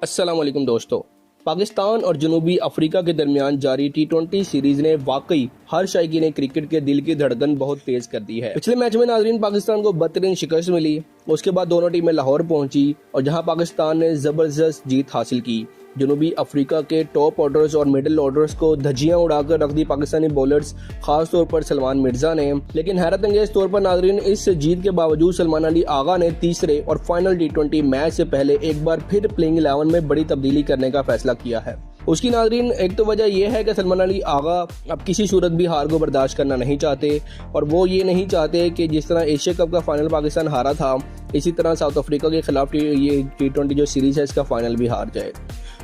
अस्सलाम वालेकुम दोस्तों। पाकिस्तान और जनूबी अफ्रीका के दरमियान जारी टी20 सीरीज ने वाकई हर शायकीन क्रिकेट के दिल की धड़कन बहुत तेज कर दी है। पिछले मैच में नाजरीन पाकिस्तान को बदतरीन शिकस्त मिली। उसके बाद दोनों टीमें लाहौर पहुंची और जहां पाकिस्तान ने जबरदस्त जीत हासिल की। जनूबी अफ्रीका के टॉप ऑर्डर्स और मिडिल ऑर्डर्स को धज्जियां उड़ाकर रख दी पाकिस्तानी बॉलर्स, खास तौर पर सलमान मिर्जा ने। लेकिन हैरत अंगेज तौर पर नाजरीन इस जीत के बावजूद सलमान अली आगा ने तीसरे और फाइनल टी20 मैच से पहले एक बार फिर प्लेइंग 11 में बड़ी तब्दीली करने का फैसला किया है। उसकी नाजरीन एक तो वजह यह है कि सलमान अली आगा अब किसी सूरत भी हार को बर्दाश्त करना नहीं चाहते और वो ये नहीं चाहते कि जिस तरह एशिया कप का फाइनल पाकिस्तान हारा था इसी तरह साउथ अफ्रीका के खिलाफ ये टी20 जो सीरीज है इसका फाइनल भी हार जाए।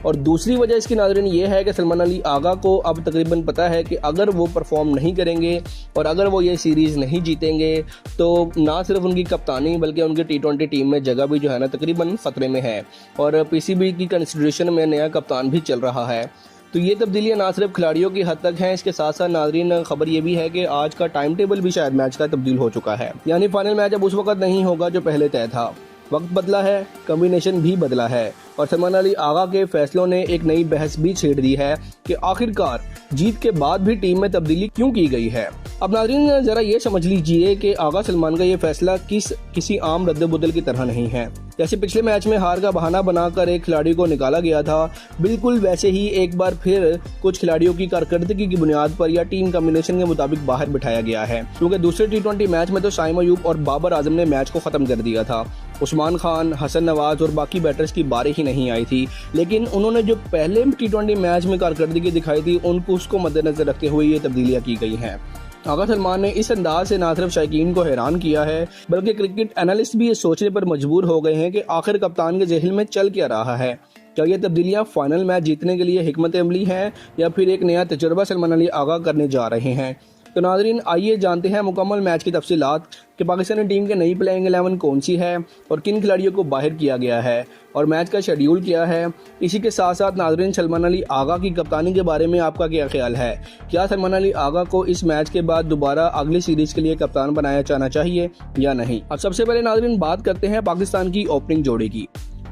और दूसरी वजह इसकी नाजरीन ये है कि सलमान अली आगा को अब तकरीबन पता है कि अगर वो परफॉर्म नहीं करेंगे और अगर वो ये सीरीज़ नहीं जीतेंगे तो ना सिर्फ उनकी कप्तानी बल्कि उनकी टी20 टीम में जगह भी जो है ना तकरीबन ख़तरे में है और पीसीबी की कंसिडरेशन में नया कप्तान भी चल रहा है। तो ये तब्दीलियाँ ना सिर्फ खिलाड़ियों की हद तक हैं, इसके साथ साथ नाजरीन खबर ये भी है कि आज का टाइम टेबल भी शायद मैच का तब्दील हो चुका है। यानी फाइनल मैच अब उस वक्त नहीं होगा जो पहले तय था। वक्त बदला है, कम्बिनेशन भी बदला है और सलमान अली आगा के फैसलों ने एक नई बहस भी छेड़ दी है कि आखिरकार जीत के बाद भी टीम में तब्दीली क्यों की गई है। अब नाज़रीन जरा ये समझ लीजिए कि आगा सलमान का ये फैसला किसी आम रद्द-बदल की तरह नहीं है। जैसे पिछले मैच में हार का बहाना बनाकर एक खिलाड़ी को निकाला गया था, बिल्कुल वैसे ही एक बार फिर कुछ खिलाड़ियों की कारकर्दगी की बुनियाद पर या टीम कॉम्बिनेशन के मुताबिक बाहर बिठाया गया है। क्योंकि दूसरे टी20 मैच में तो साइम अयूब और बाबर आजम ने मैच को खत्म कर दिया था। उस्मान खान, हसन नवाज और बाकी बैटर्स की बारी ही नहीं आई थी, लेकिन उन्होंने जो पहले टी20 मैच में कारकर्दगी दिखाई थी उनको उसको मद्देनजर रखते हुए ये तब्दीलियां की गई हैं। आगा सलमान ने इस अंदाज से ना सिर्फ शायकीन को हैरान किया है बल्कि क्रिकेट एनालिस्ट भी ये सोचने पर मजबूर हो गए हैं कि आखिर कप्तान के ज़हन में चल क्या रहा है। क्या ये तब्दीलियां फाइनल मैच जीतने के लिए हिकमत अमली हैं या फिर एक नया तजुर्बा सलमान अली आगा करने जा रहे हैं। तो नाजरीन आइए जानते हैं मुकम्मल मैच की तफसीलात कि पाकिस्तानी टीम की नई प्लेइंग 11 कौन सी है और किन खिलाड़ियों को बाहर किया गया है और मैच का शेड्यूल क्या है। इसी के साथ साथ नाजरीन सलमान अली आगा की कप्तानी के बारे में आपका क्या ख्याल है। क्या सलमान अली आगा को इस मैच के बाद दोबारा अगली सीरीज के लिए कप्तान बनाया जाना चाहिए या नहीं। अब सबसे पहले नाजरीन बात करते हैं पाकिस्तान की ओपनिंग जोड़ी की।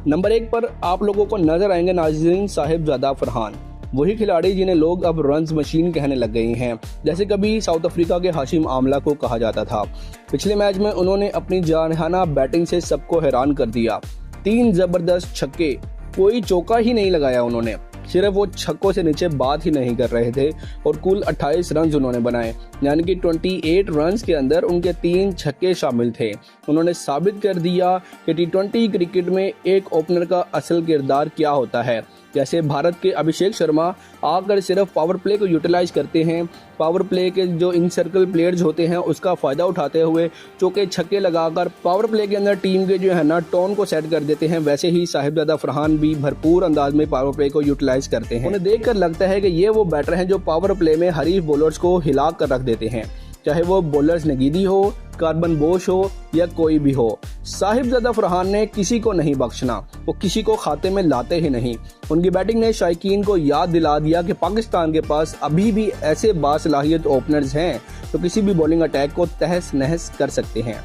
नंबर 1 पर आप लोगों को नजर आएंगे नाजरीन साहिबजादा फरहान, वही खिलाड़ी जिन्हें लोग अब रन्स मशीन कहने लग गए हैं, जैसे कभी साउथ अफ्रीका के हाशिम आमला को कहा जाता था। पिछले मैच में उन्होंने अपनी जानहाना बैटिंग से सबको हैरान कर दिया। 3 जबरदस्त छक्के, कोई चौका ही नहीं लगाया उन्होंने, सिर्फ वो छक्कों से नीचे बात ही नहीं कर रहे थे और कुल 28 रन उन्होंने बनाए, यानी कि 28 रन्स के अंदर उनके 3 छक्के शामिल थे। उन्होंने साबित कर दिया कि टी20 क्रिकेट में एक ओपनर का असल किरदार क्या होता है। जैसे भारत के अभिषेक शर्मा आकर सिर्फ पावर प्ले को यूटिलाइज करते हैं, पावर प्ले के जो इन सर्कल प्लेयर्स होते हैं उसका फ़ायदा उठाते हुए चौके छक्के लगाकर पावर प्ले के अंदर टीम के जो है ना टोन को सेट कर देते हैं, वैसे ही साहिबजादा फरहान भी भरपूर अंदाज में पावर प्ले को यूटिलाइज करते हैं। उन्हें देखकर लगता है कि ये वो बैटर हैं जो पावर प्ले में हरीफ बॉलर्स को हिला कर रख देते हैं, चाहे वो बॉलर्स नगीदी हो, कार्बन बोश हो या कोई भी हो। साहिबजादा फरहान ने किसी को नहीं बख्शना, वो किसी को खाते में लाते ही नहीं। उनकी बैटिंग ने शायकीन को याद दिला दिया कि पाकिस्तान के पास अभी भी ऐसे बासलाहियत ओपनर्स हैं तो किसी भी बॉलिंग अटैक को तहस नहस कर सकते हैं।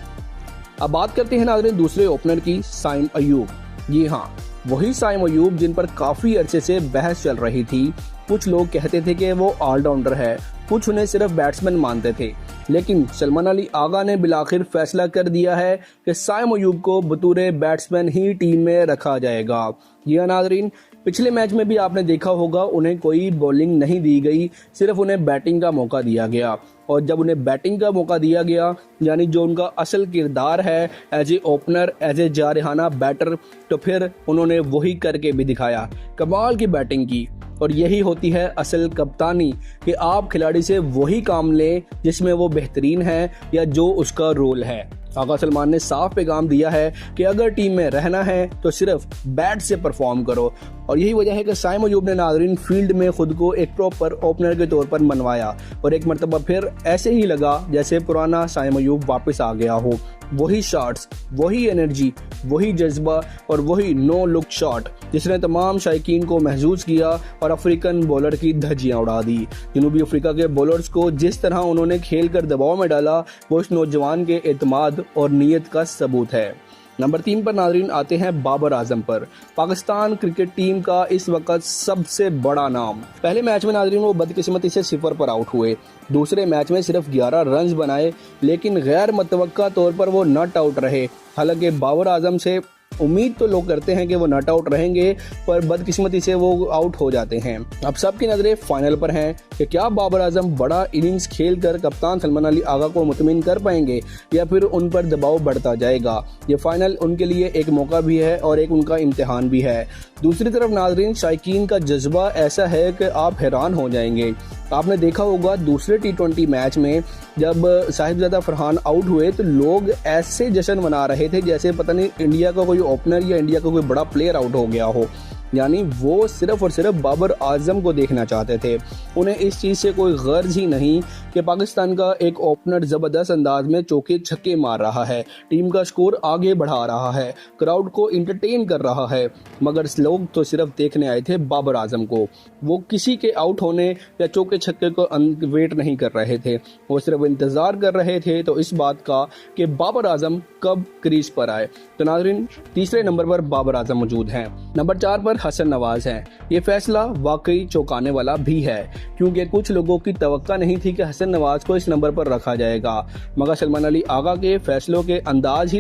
अब बात करते हैं नाज़रीन दूसरे ओपनर की, साइम अयूब। जी हाँ, वही साइम अयूब जिन पर काफ़ी अरसे से बहस चल रही थी। कुछ लोग कहते थे कि वो ऑलराउंडर है, कुछ उन्हें सिर्फ बैट्समैन मानते थे, लेकिन सलमान अली आगा ने बिलाखिर फैसला कर दिया है कि साइम अयूब को बतौर बैट्समैन ही टीम में रखा जाएगा। जी हाँ नाजरीन, पिछले मैच में भी आपने देखा होगा उन्हें कोई बॉलिंग नहीं दी गई, सिर्फ उन्हें बैटिंग का मौका दिया गया और जब उन्हें बैटिंग का मौका दिया गया यानी जो उनका असल किरदार है as a opener, as a जारहाना बैटर, तो फिर उन्होंने वही करके भी दिखाया, कमाल की बैटिंग की। और यही होती है असल कप्तानी कि आप खिलाड़ी से वही काम लें जिसमें वो बेहतरीन है या जो उसका रोल है। आगा सलमान ने साफ पैगाम दिया है कि अगर टीम में रहना है तो सिर्फ बैट से परफॉर्म करो और यही वजह है कि साइम अयूब ने नाजरीन फील्ड में खुद को एक प्रॉपर ओपनर के तौर पर मनवाया और एक मरतबा फिर ऐसे ही लगा जैसे पुराना साइम अयूब वापस आ गया हो। वही शॉट्स, वही एनर्जी, वही जज्बा और वही नो लुक शॉट जिसने तमाम शायकीन को महसूस किया और अफ्रीकन बॉलर की धज्जियां उड़ा दी। जनूबी अफ्रीका के बॉलर्स को जिस तरह उन्होंने खेल कर दबाव में डाला वो इस नौजवान के एतमाद और नीयत का सबूत है। नंबर 3 पर नाजरीन आते हैं बाबर आजम पर, पाकिस्तान क्रिकेट टीम का इस वक्त सबसे बड़ा नाम। पहले मैच में नाजरीन वो बदकिस्मती से 0 पर आउट हुए, दूसरे मैच में सिर्फ 11 रन बनाए, लेकिन गैर मुतवक्का तौर पर वो नॉट आउट रहे। हालांकि बाबर आजम से उम्मीद तो लोग करते हैं कि वो नॉट आउट रहेंगे, पर बदकिस्मती से वो आउट हो जाते हैं। अब सबकी नजरें फाइनल पर हैं कि क्या बाबर आजम बड़ा इनिंग्स खेलकर कप्तान सलमान अली आगा को मुतमिन कर पाएंगे या फिर उन पर दबाव बढ़ता जाएगा। ये फाइनल उनके लिए एक मौका भी है और एक उनका इम्तिहान भी है। दूसरी तरफ नाजरीन शायकीन का जज्बा ऐसा है कि आप हैरान हो जाएंगे। आपने देखा होगा दूसरे T20 मैच में जब साहिबजादा फरहान आउट हुए तो लोग ऐसे जश्न मना रहे थे जैसे पता नहीं इंडिया का कोई ओपनर या इंडिया का कोई बड़ा प्लेयर आउट हो गया हो। यानी वो सिर्फ और सिर्फ बाबर आजम को देखना चाहते थे। उन्हें इस चीज़ से कोई गर्ज ही नहीं कि पाकिस्तान का एक ओपनर ज़बरदस्त अंदाज में चौके छक्के मार रहा है, टीम का स्कोर आगे बढ़ा रहा है, क्राउड को इंटरटेन कर रहा है। मगर लोग तो सिर्फ देखने आए थे बाबर आजम को। वो किसी के आउट होने या चौके छक्के को वेट नहीं कर रहे थे, वो सिर्फ इंतज़ार कर रहे थे तो इस बात का कि बाबर आजम कब क्रीज पर आए। तो नाज़रीन तीसरे नंबर पर बाबर आजम मौजूद हैं। नंबर 4 पर हसन नवाज हैं। ये फैसला वाकई चौंकाने वाला भी है, क्योंकि कुछ लोगों की तवक्का नहीं थी कि हसन नवाज को इस नंबर पर रखा जाएगा, मगर सलमान अली आगा के फैसलों के अंदाज ही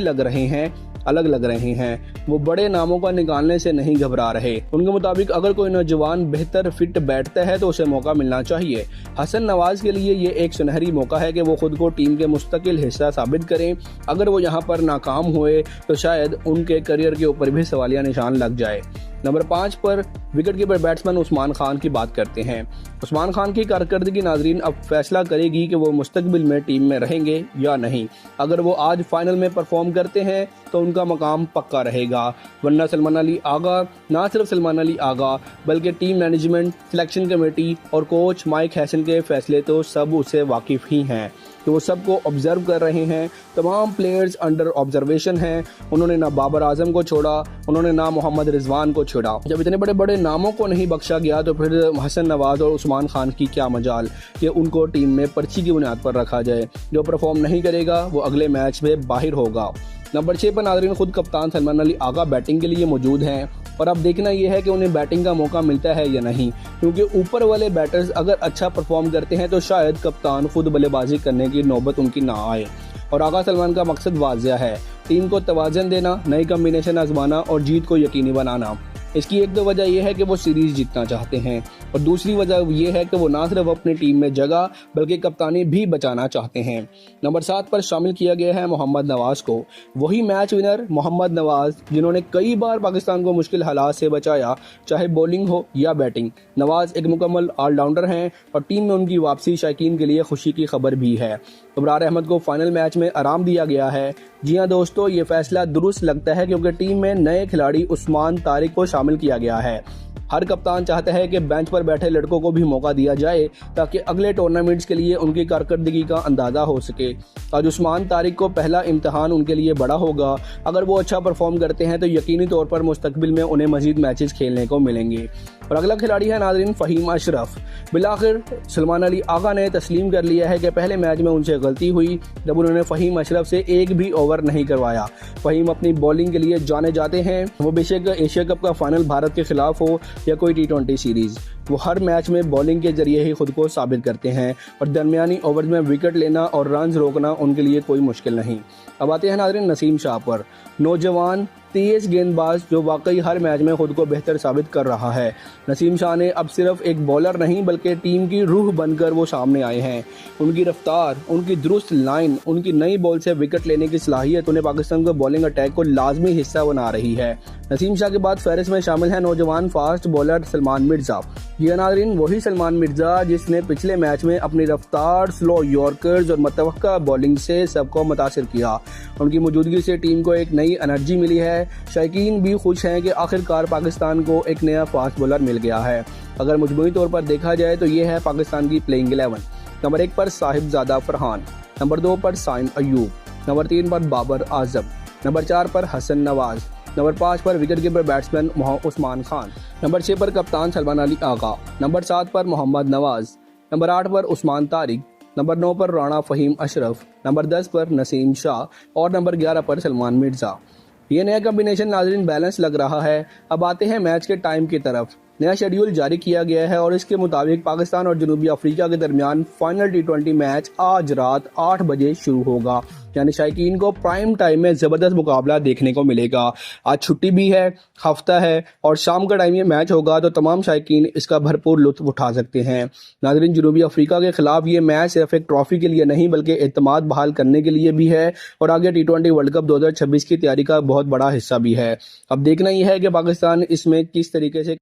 अलग लग रहे हैं। वो बड़े नामों का निकालने से नहीं घबरा रहे। उनके मुताबिक अगर कोई नौजवान बेहतर फिट बैठता है तो उसे मौका मिलना चाहिए। हसन नवाज के लिए ये एक सुनहरी मौका है कि वो खुद को टीम के मुस्तकिल हिस्सा साबित करें। अगर वो यहाँ पर नाकाम हुए तो शायद उनके करियर के ऊपर भी सवालिया निशान लग जाए। नंबर 5 पर wicket keeper batsman Usman Khan की बात करते हैं। उस्मान खान की कारकर्दगी नाजरीन अब फैसला करेगी कि वो मुस्तकबिल में टीम में रहेंगे या नहीं। अगर वो आज फाइनल में परफॉर्म करते हैं तो उनका मकाम पक्का रहेगा, वरना सलमान अली आगा, ना सिर्फ सलमान अली आगा बल्कि टीम मैनेजमेंट, सिलेक्शन कमेटी और कोच माइक हैसन के फैसले तो सब उससे वाकिफ ही हैं कि वो सबको ऑब्जर्व कर रहे हैं। तमाम प्लेयर्स अंडर ऑब्जर्वेशन हैं। उन्होंने ना बाबर आजम को छोड़ा, उन्होंने ना मोहम्मद रिजवान को छोड़ा। जब इतने बड़े बड़े नामों को नहीं बख्शा गया तो फिर हसन नवाज और उस्मान खान की क्या मजाल कि उनको टीम में पर्ची की बुनियाद पर रखा जाए। जो परफॉर्म नहीं करेगा वो अगले मैच में बाहर होगा। नंबर 6 पर नाजरीन खुद कप्तान सलमान अली आगा बैटिंग के लिए मौजूद हैं और अब देखना यह है कि उन्हें बैटिंग का मौका मिलता है या नहीं, क्योंकि ऊपर वाले बैटर्स अगर अच्छा परफॉर्म करते हैं तो शायद कप्तान खुद बल्लेबाजी करने की नौबत उनकी ना आए। और आगा सलमान का मकसद वाज़िया है, टीम को तवाज़न देना, नई कम्बिनेशन आजमाना और जीत को यकीनी बनाना। इसकी एक तो वजह यह है कि वो सीरीज जीतना चाहते हैं और दूसरी वजह यह है कि वो ना सिर्फ अपनी टीम में जगह बल्कि कप्तानी भी बचाना चाहते हैं। नंबर 7 पर शामिल किया गया है मोहम्मद नवाज को। वही मैच विनर मोहम्मद नवाज जिन्होंने कई बार पाकिस्तान को मुश्किल हालात से बचाया, चाहे बॉलिंग हो या बैटिंग। नवाज एक मुकम्मल ऑलराउंडर हैं और टीम में उनकी वापसी शायकीन के लिए खुशी की खबर भी है। इब्रार अहमद को फाइनल मैच में आराम दिया गया है। जी हाँ दोस्तों, ये फैसला दुरुस्त लगता है क्योंकि टीम में नए खिलाड़ी उस्मान तारिक को शामिल किया गया है। हर कप्तान चाहता है कि बेंच पर बैठे लड़कों को भी मौका दिया जाए ताकि अगले टूर्नामेंट्स के लिए उनकी कारकर्दगी का अंदाजा हो सके। आज उस्मान तारिक को पहला इम्तिहान उनके लिए बड़ा होगा। अगर वो अच्छा परफॉर्म करते हैं तो यकीनी तौर पर मुस्तकबिल में उन्हें मजीद मैचेस खेलने को मिलेंगे। और अगला खिलाड़ी है नाज़रीन फ़हीम अशरफ। बिलाखिर सलमान अली आगा ने तस्लीम कर लिया है कि पहले मैच में उनसे गलती हुई जब उन्होंने फ़हीम अशरफ से एक भी ओवर नहीं करवाया। फ़हीम अपनी बॉलिंग के लिए जाने जाते हैं, वो बेशक एशिया कप का फाइनल भारत के खिलाफ हो या कोई T20 सीरीज, वो हर मैच में बॉलिंग के जरिए ही खुद को साबित करते हैं और दरमियानी ओवर में विकेट लेना और रन्स रोकना उनके लिए कोई मुश्किल नहीं। अब आते हैं नाज़रीन नसीम शाह पर, नौजवान तेज गेंदबाज जो वाकई हर मैच में खुद को बेहतर साबित कर रहा है। नसीम शाह ने अब सिर्फ एक बॉलर नहीं बल्कि टीम की रूह बनकर वो सामने आए हैं। उनकी रफ्तार, उनकी दुरुस्त लाइन, उनकी नई बॉल से विकेट लेने की सलाहियत उन्हें पाकिस्तान को बॉलिंग अटैक को लाजमी हिस्सा बना रही है। नसीम शाह के बाद फहरिस्त में शामिल है नौजवान फास्ट बॉलर सलमान मिर्जा। ये नाज़रीन वही सलमान मिर्जा जिसने पिछले मैच में अपनी रफ्तार, स्लो यॉर्कर्स और मतवक्का बॉलिंग से सबको मुतासिर किया। उनकी मौजूदगी से टीम को एक नई एनर्जी मिली है। शायकीन भी खुश हैं कि आखिरकार पाकिस्तान को एक नया फास्ट बॉलर मिल गया है। अगर मजमूई तौर पर देखा जाए तो ये है पाकिस्तान की प्लेइंग 11। नंबर 1 पर साहिबजादा फरहान, नंबर 2 पर साइम अयूब, नंबर 3 पर बाबर आजम, नंबर 4 पर हसन नवाज, नंबर 5 पर wicket keeper batsman Usman Khan, number 6 पर कप्तान सलमान अली आगा, नंबर 7 पर मोहम्मद नवाज, नंबर 8 पर उस्मान तारिक, नंबर 9 पर राणा फ़हीम अशरफ, नंबर 10 पर नसीम शाह और नंबर 11 पर सलमान मिर्जा। ये नया कॉम्बिनेशन नाजरीन बैलेंस लग रहा है। अब आते हैं मैच के टाइम की तरफ। नया शेड्यूल जारी किया गया है और इसके मुताबिक पाकिस्तान और जनूबी अफ्रीका के दरमियान फाइनल T20 मैच आज रात 8 बजे शुरू होगा। यानी शायकीन को प्राइम टाइम में ज़बरदस्त मुकाबला देखने को मिलेगा। आज छुट्टी भी है, हफ्ता है और शाम का टाइम ये मैच होगा, तो तमाम शायकीन इसका भरपूर लुत्फ उठा सकते हैं। नाज़रीन, जनूबी अफ्रीका के खिलाफ ये मैच सिर्फ एक ट्रॉफी के लिए नहीं बल्कि एतमाद बहाल करने के लिए भी है और आगे T20 वर्ल्ड कप 2026 की तैयारी का बहुत बड़ा हिस्सा भी है। अब देखना ही है कि पाकिस्तान इसमें किस तरीके से